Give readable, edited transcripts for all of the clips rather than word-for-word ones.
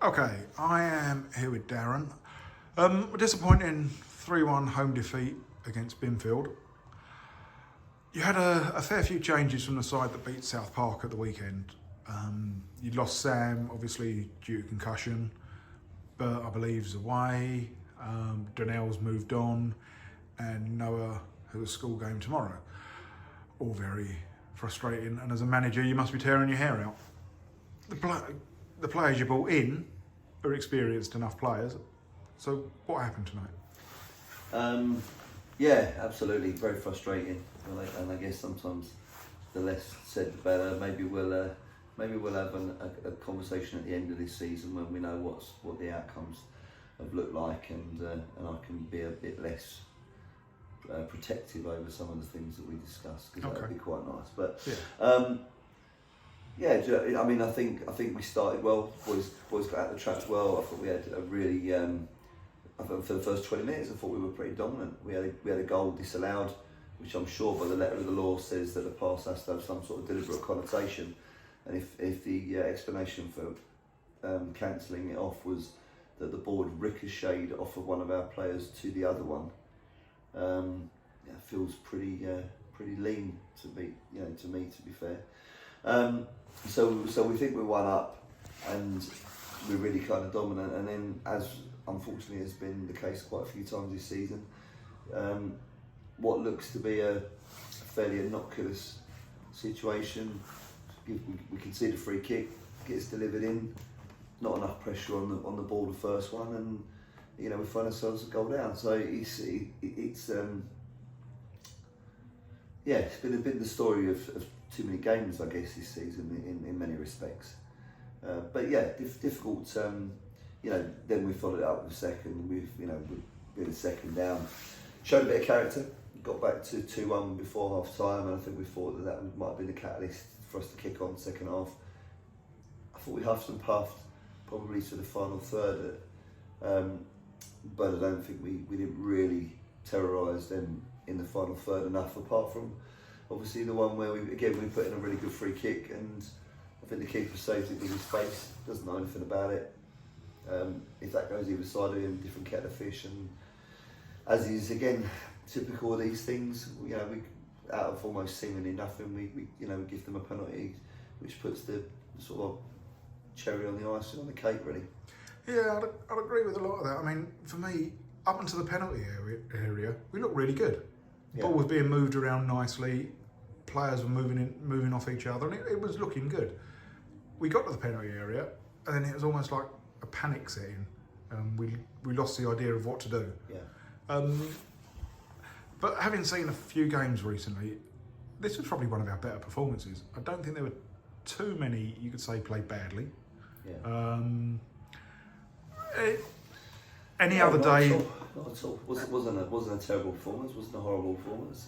Okay, I am here with Darren. A disappointing 3-1 home defeat against Binfield. You had a fair few changes from the side that beat South Park at the weekend. You lost Sam, obviously due to concussion, but I believe he's away. Donnell's moved on, and Noah has a school game tomorrow. All very frustrating, and as a manager, you must be tearing your hair out. The players you brought in are experienced enough players. So what happened tonight? Yeah, absolutely. Very frustrating, and I guess sometimes the less said the better. Maybe we'll have a conversation at the end of this season when we know what the outcomes have looked like, and I can be a bit less protective over some of the things that we discuss, because that would be quite nice. But yeah, I mean, I think we started well. Boys got out the traps well. I thought we had a really. I thought for the first 20 minutes, I thought we were pretty dominant. We had a goal disallowed, which I'm sure by the letter of the law says that a pass has to have some sort of deliberate connotation. And if the explanation for cancelling it off was that the ball ricocheted off of one of our players to the other one, it feels pretty lean to me. To me, to be fair. So we think we're one up, and we're really kind of dominant. And then, as unfortunately has been the case quite a few times this season, what looks to be a fairly innocuous situation, we concede a free kick, gets delivered in, not enough pressure on the ball, the first one, and we find ourselves a goal down. So it's been a bit the story of too many games, I guess, this season in many respects. But yeah, difficult. Then we followed it up with a second. We've been a second down, showed a bit of character, got back to 2-1 before half time, and I think we thought that might have been the catalyst for us to kick on the second half. I thought we huffed and puffed probably to the final third, but I don't think we didn't really terrorise them in the final third enough, apart from obviously the one where we put in a really good free kick, and I think the keeper saved it with his face, doesn't know anything about it. If that goes either side of him, different kettle of fish, and as is again typical of these things, we out of almost seemingly nothing, we give them a penalty, which puts the sort of cherry on the icing on the cake, really. Yeah, I'd agree with a lot of that. I mean, for me, up into the penalty area, we looked really good. The ball was being moved around nicely, players were moving off each other, and it was looking good. We got to the penalty area, and then it was almost like a panic setting. We lost the idea of what to do. Yeah. But having seen a few games recently, this was probably one of our better performances. I don't think there were too many you could say played badly. Yeah. Any other day. Not at all. Wasn't a terrible performance. Wasn't a horrible performance.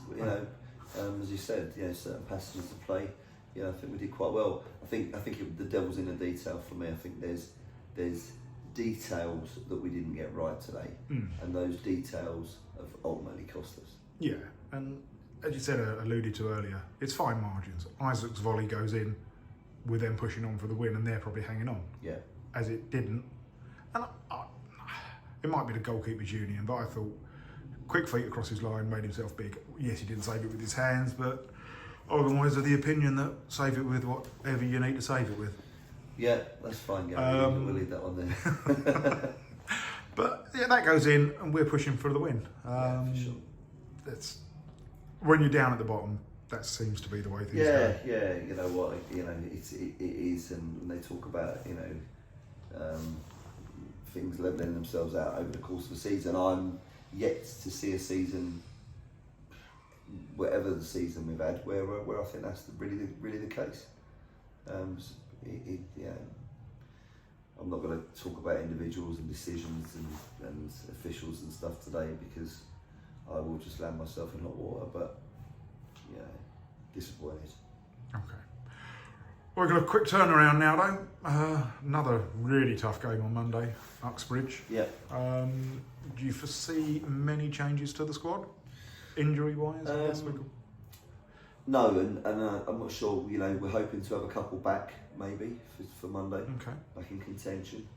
As you said, certain passages to play. I think we did quite well. I think the devil's in the detail for me. I think there's details that we didn't get right today, and those details have ultimately cost us. Yeah, and as you said, alluded to earlier, it's fine margins. Isaac's volley goes in, we're then pushing on for the win, and they're probably hanging on. Yeah. As it didn't, and it might be the goalkeeper's union, but I thought quick feet across his line, made himself big. Yes, he didn't save it with his hands, but I'm always of the opinion that save it with whatever you need to save it with. Yeah, that's fine, Gary. We'll leave that one there. But yeah, that goes in, and we're pushing for the win. For sure. That's when you're down at the bottom. That seems to be the way things go. Yeah. You know what? It is, and they talk about things levelling themselves out over the course of the season. I'm yet to see a season, whatever the season we've had, where I think that's really the case. I'm not going to talk about individuals and decisions and officials and stuff today, because I will just land myself in hot water. But disappointed. Okay. We've got a quick turnaround now, though. Another really tough game on Monday, Uxbridge. Yeah. Do you foresee many changes to the squad, injury-wise? No, and I'm not sure. We're hoping to have a couple back maybe for Monday. Okay. Back in contention.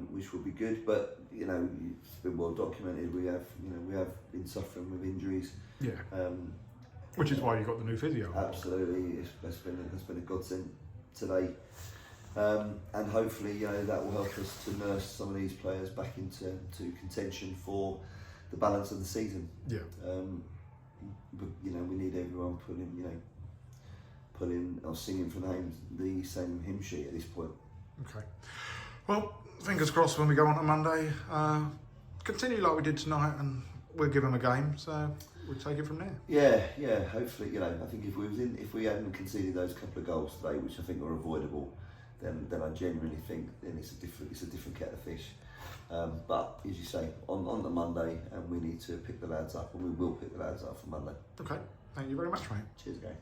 which will be good. But you know, it's been well documented. We have been suffering with injuries. Yeah. Which is why you got the new physio. Absolutely, that's been a godsend today, and hopefully that will help us to nurse some of these players back into contention for the balance of the season. Yeah. But we need everyone pulling or singing from the same hymn sheet at this point. Okay. Well, fingers crossed when we go on to Monday. Continue like we did tonight, and we'll give them a game. So we'll take it from there. Yeah. Hopefully, I think if we hadn't conceded those couple of goals today, which I think were avoidable, then I genuinely think then it's a different kettle of fish. But as you say, on the Monday, and we need to pick the lads up, and we will pick the lads up for Monday. Okay. Thank you very much, mate. Cheers, guys.